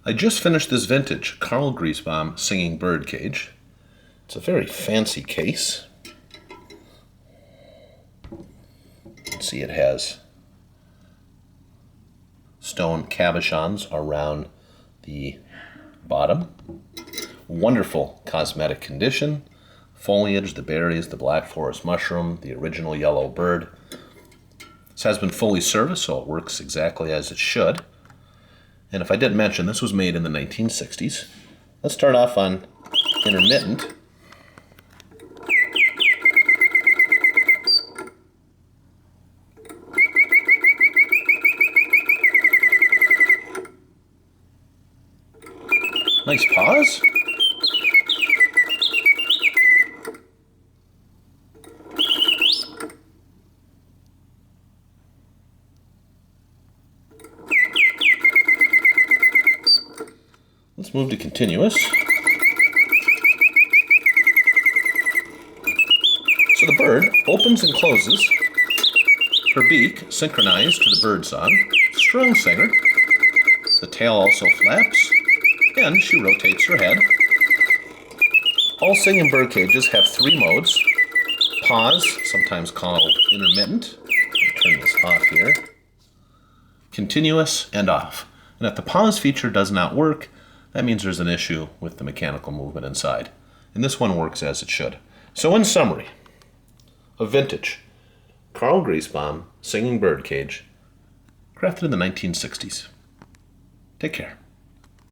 I just finished this vintage Karl Griesbaum singing birdcage. It's a very fancy case. You can see it has stone cabochons around the bottom. Wonderful cosmetic condition. Foliage, the berries, the black forest mushroom, the original yellow bird. This has been fully serviced, so it works exactly as it should. And if I didn't mention, this was made in the 1960s. Let's start off on intermittent. Nice pause. Let's move to continuous. So the bird opens and closes, her beak synchronized to the bird song, strong singer. The tail also flaps, and she rotates her head. All singing bird cages have three modes. Pause, sometimes called intermittent. Let me turn this off here. Continuous and off. And if the pause feature does not work, that means there's an issue with the mechanical movement inside. And this one works as it should. So in summary, a vintage Karl Griesbaum singing birdcage crafted in the 1960s. Take care.